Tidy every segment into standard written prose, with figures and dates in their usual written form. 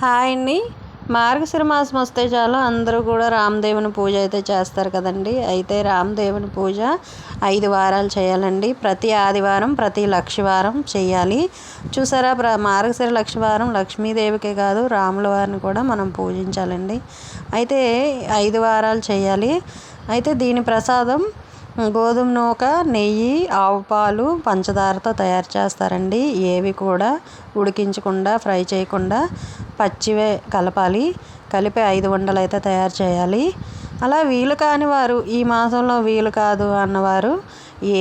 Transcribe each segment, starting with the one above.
Hi అండి. మార్గశిర మాసం వస్తే చాలు అందరూ కూడా రామదేవుని పూజ అయితే చేస్తారు కదండి. అయితే రామదేవుని పూజ 5 వారాలు చేయాలండి. ప్రతి ఆదివారం ప్రతి లక్షవారం చేయాలి. చూసారా, మార్గశిర లక్షవారం లక్ష్మీదేవికే కాదు రాముల వారిని కూడా మనం పూజించాలండి. అయితే 5 వారాలు చేయాలి. అయితే దీని ప్రసాదం గోధుమ నూక, నెయ్యి, ఆవు పాలు, పంచదారతో తయారు చేస్తారండి. ఏవి కూడా ఉడికించకుండా, ఫ్రై చేయకుండా పచ్చివే కలపాలి. కలిపి 5 ఉండలు అయితే తయారు చేయాలి. అలా వీలు కాని వారు, ఈ మాసంలో వీలు కాదు అన్నవారు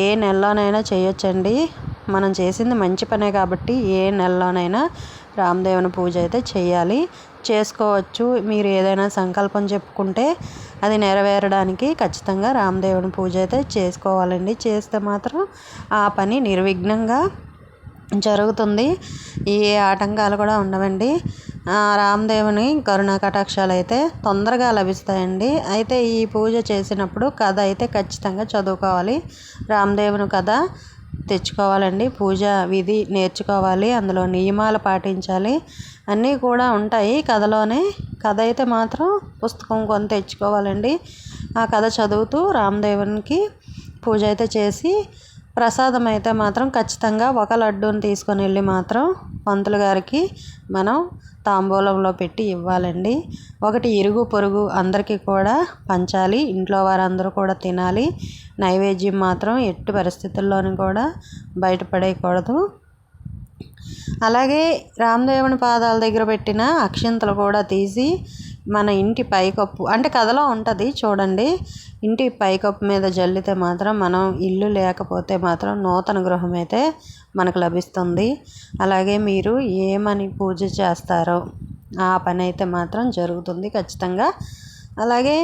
ఏ నెలలోనైనా చేయొచ్చండి. మనం చేసింది మంచి పనే కాబట్టి ఏ నెలలోనైనా రామదేవుని పూజ అయితే చేయాలి, చేసుకోవచ్చు. మీరు ఏదైనా సంకల్పం చెప్పుకుంటే అది నెరవేరడానికి ఖచ్చితంగా రామదేవుని పూజ అయితే చేసుకోవాలండి. చేస్తే మాత్రం ఆ పని నిర్విఘ్నంగా జరుగుతుంది. ఏ ఆటంకాలు కూడా ఉండవండి. రామదేవుని కరుణా కటాక్షాలు అయితే తొందరగా లభిస్తాయండి. అయితే ఈ పూజ చేసినప్పుడు కథ అయితే ఖచ్చితంగా చదువుకోవాలి. రామదేవుని కథ తెచ్చుకోవాలండి. పూజ విధి నేర్చుకోవాలి. అందులో నియమాలు పాటించాలి. అన్నీ కూడా ఉంటాయి కథలోనే. కథ అయితే మాత్రం పుస్తకం కొని తెచ్చుకోవాలండి. ఆ కథ చదువుతూ రామదేవునికి పూజ అయితే చేసి ప్రసాదం అయితే మాత్రం ఖచ్చితంగా ఒక లడ్డూని తీసుకొని వెళ్ళి మాత్రం పంతులు గారికి మనం తాంబూలంలో పెట్టి ఇవ్వాలండి. ఒకటి ఇరుగు పొరుగు అందరికీ కూడా పంచాలి. ఇంట్లో వారందరూ కూడా తినాలి. నైవేద్యం మాత్రం ఎట్టి పరిస్థితుల్లోనూ కూడా బయటపడేయకూడదు. అలాగే రామదేవుని పాదాల దగ్గర పెట్టిన అక్షింతలు కూడా తీసి మన ఇంటి పైకప్పు, అంటే కథలో ఉంటుంది చూడండి, ఇంటి పైకప్పు మీద జల్లితే మాత్రం మనం ఇల్లు లేకపోతే మాత్రం నూతన గృహం అయితే మనకు లభిస్తుంది. అలాగే మీరు ఏమని పూజ చేస్తారో ఆ పని అయితే మాత్రం జరుగుతుంది ఖచ్చితంగా. అలాగే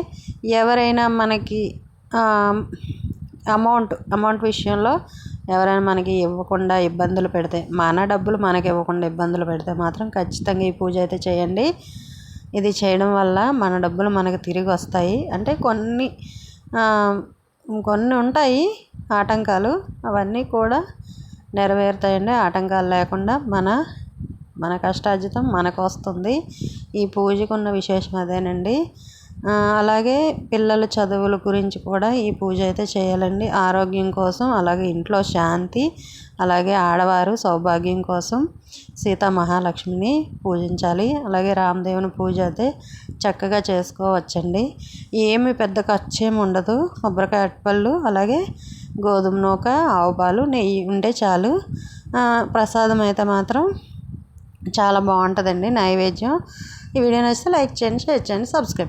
ఎవరైనా మనకి అమౌంట్ విషయంలో ఎవరైనా మనకి ఇవ్వకుండా ఇబ్బందులు పెడితే, మన డబ్బులు మనకి ఇవ్వకుండా ఇబ్బందులు పెడితే మాత్రం ఖచ్చితంగా ఈ పూజ అయితే చేయండి. ఇది చేయడం వల్ల మన డబ్బులు మనకు తిరిగి వస్తాయి. అంటే కొన్ని ఉంటాయి ఆటంకాలు, అవన్నీ కూడా నెరవేరుతాయండి. ఆటంకాలు లేకుండా మన కష్టార్జితం మనకు వస్తుంది. ఈ పూజకున్న విశేషం అదేనండి. అలాగే పిల్లల చదువుల గురించి కూడా ఈ పూజ అయితే చేయాలండి. ఆరోగ్యం కోసం, అలాగే ఇంట్లో శాంతి, అలాగే ఆడవారు సౌభాగ్యం కోసం సీతా మహాలక్ష్మిని పూజించాలి. అలాగే రామదేవుని పూజ అయితే చక్కగా చేసుకోవచ్చండి. ఏమి పెద్ద ఖర్చు ఏమి ఉండదు. కొబ్బరికాయ అరటిపళ్ళు, అలాగే గోధుమ నూక, ఆవు పాలు, నెయ్యి ఉంటే చాలు. ప్రసాదం అయితే మాత్రం చాలా బాగుంటుందండి నైవేద్యం. ఈ వీడియో నచ్చితే లైక్ చేయండి, షేర్ చేయండి, సబ్స్క్రైబ్ చేయండి.